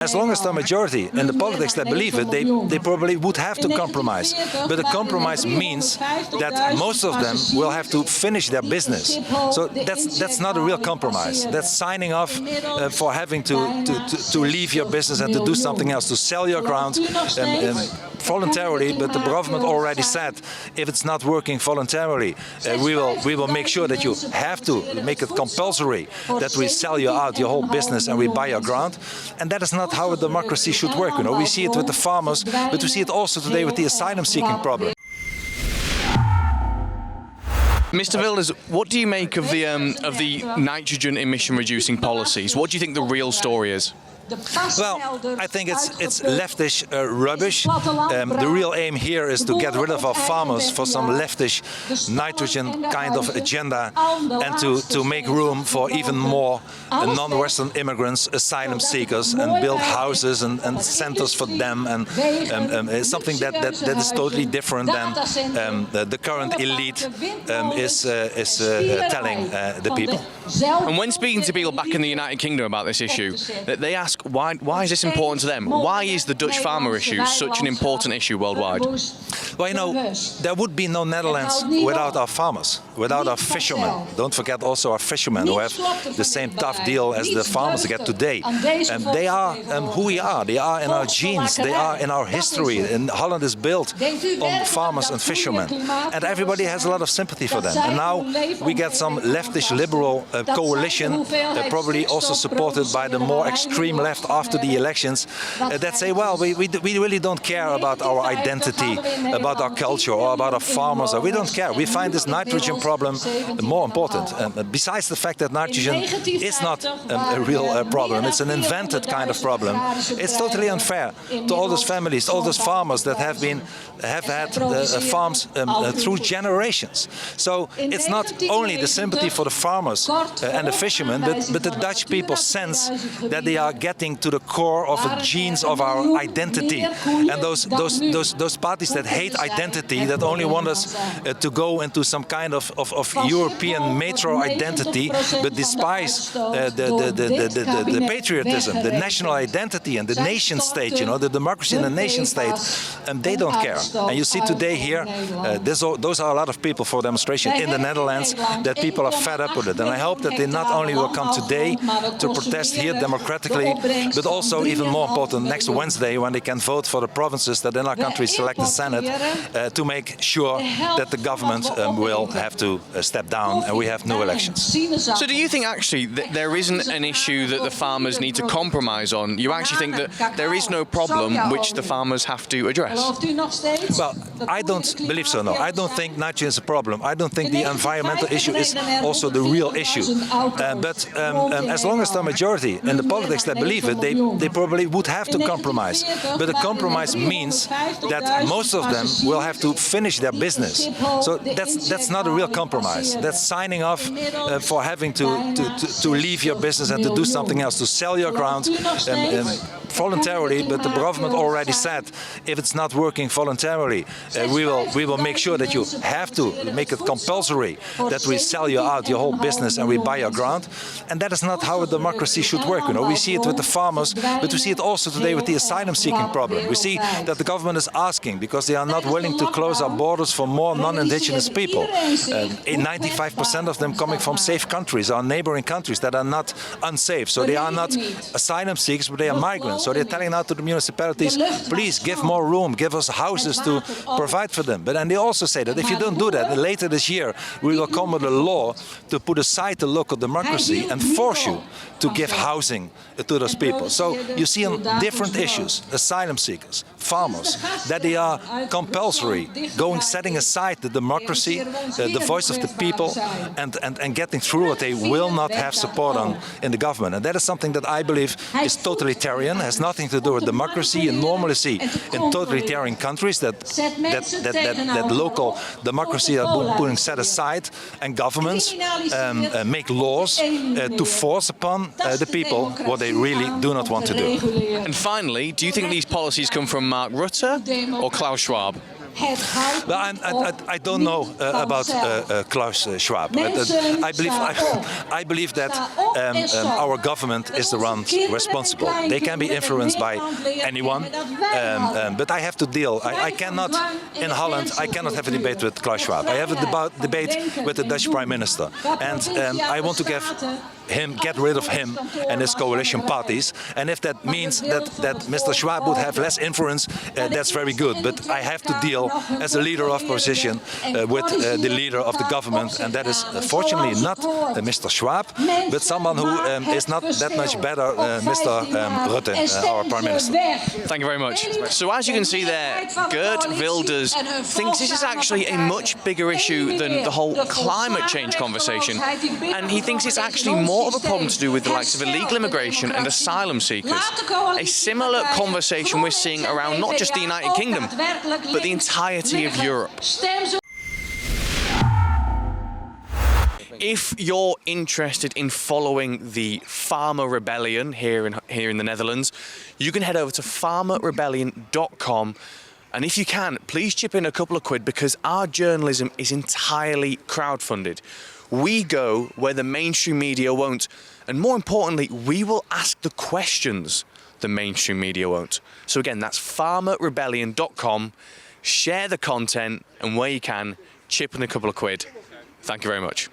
As long as the majority in the politics that believe it, they probably would have to compromise. But a compromise means that most of them will have to finish their business. So that's not a real compromise. That's signing off for having to leave your business and to do something else, to sell your ground voluntarily. But the government already said, if it's not working voluntarily, we will make sure that you have to make it compulsory, that we sell you out your whole business and we buy your ground. And that is not how a democracy should work. You know, we see it with the farmers, but we see it also today with the asylum-seeking problem. Mr. Wilders, what do you make of the nitrogen emission-reducing policies? What do you think the real story is? Well, I think it's leftish rubbish. The real aim here is to get rid of our farmers for some leftish nitrogen kind of agenda and to make room for even more non-Western immigrants, asylum seekers, and build houses and centers for them, and something that is totally different than the current elite is telling the people. And when speaking to people back in the United Kingdom about this issue, they ask why is this important to them? Why is the Dutch farmer issue such an important issue worldwide? Well, you know, there would be no Netherlands without our farmers, without our fishermen. Don't forget also our fishermen who have the same tough deal as the farmers get today. They are who we are. They are in our genes. They are in our history. And Holland is built on farmers and fishermen. And everybody has a lot of sympathy for them. And now we get some leftish liberal coalition, probably also supported by the more extreme left after the elections, that say, well, we really don't care about our identity, about our culture, or about our farmers. We don't care. We find this nitrogen problem more important. Besides the fact that nitrogen is not a real problem, it's an invented kind of problem. It's totally unfair to all those families, all those farmers that have had farms through generations. So it's not only the sympathy for the farmers and the fishermen, but the Dutch people sense that they are getting to the core of the genes of our identity. And those parties that hate identity, that only want us to go into some kind of European metro identity, but despise the patriotism, the national identity and the nation state, you know, the democracy in the nation state, they don't care. And you see today here, those are a lot of people for demonstration in the Netherlands, that people are fed up with it. And I hope that they not only will come today to protest here democratically, but also, even more important, next Wednesday, when they can vote for the provinces that in our country select the Senate, to make sure that the government will have to step down and we have new elections. So do you think actually that there isn't an issue that the farmers need to compromise on? You actually think that there is no problem which the farmers have to address? Well, I don't believe so, no. I don't think nitrogen is a problem. I don't think the environmental issue is also the real issue. But as long as the majority in the politics that believe it, they probably would have to compromise. But a compromise means that most of them will have to finish their business. So that's not a real compromise. That's signing off for having to leave your business and to do something else, to sell your ground voluntarily. But the government already said, if it's not working voluntarily, we will make sure that you have to make it compulsory, that we sell you out your whole business and we buy your ground. And that is not how a democracy should work. You know, we see it with the farmers, but we see it also today with the asylum-seeking problem. We see that the government is asking, because they are not willing to close our borders for more non-indigenous people. 95% of them coming from safe countries, our neighboring countries that are not unsafe. So they are not asylum seekers, but they are migrants. So they're telling now to the municipalities, please give more room, give us houses to provide for them. But and they also say that if you don't do that, later this year we will come with a law to put aside the local democracy and force you to give housing to those people. So you see on different issues, asylum seekers, farmers, that they are compulsory, setting aside the democracy, the voice of the people, and getting through what they will not have support on in the government. And that is something that I believe is totalitarian, has nothing to do with democracy. You normally see in totalitarian countries that local democracy are being set aside, and governments make laws to force upon the people what they really do not want to do. And finally, do you think these policies come from Mark Rutte or Klaus Schwab? But I don't know about Klaus Schwab. I believe that our government is the one responsible. They can be influenced by anyone, but I have to deal. I cannot, in Holland, I cannot have a debate with Klaus Schwab. I have a debate with the Dutch Prime Minister, and I want to get rid of him and his coalition parties. And if that means that Mr. Schwab would have less influence, that's very good. But I have to deal as a leader of opposition with the leader of the government, and that is fortunately not Mr. Schwab, but someone who is not that much better, Mr. Rutte, our Prime Minister. Thank you very much. So as you can see there, Geert Wilders thinks this is actually a much bigger issue than the whole climate change conversation, and he thinks it's actually more of a problem to do with the likes of illegal immigration and asylum seekers. A similar conversation we're seeing around not just the United Kingdom, but the entirety of Europe. If you're interested in following the farmer rebellion here in the Netherlands, you can head over to farmerrebellion.com, and if you can, please chip in a couple of quid, because our journalism is entirely crowdfunded. We go where the mainstream media won't, and more importantly, we will ask the questions the mainstream media won't. So again, that's farmerrebellion.com. Share the content, and where you can, chip in a couple of quid. Thank you very much.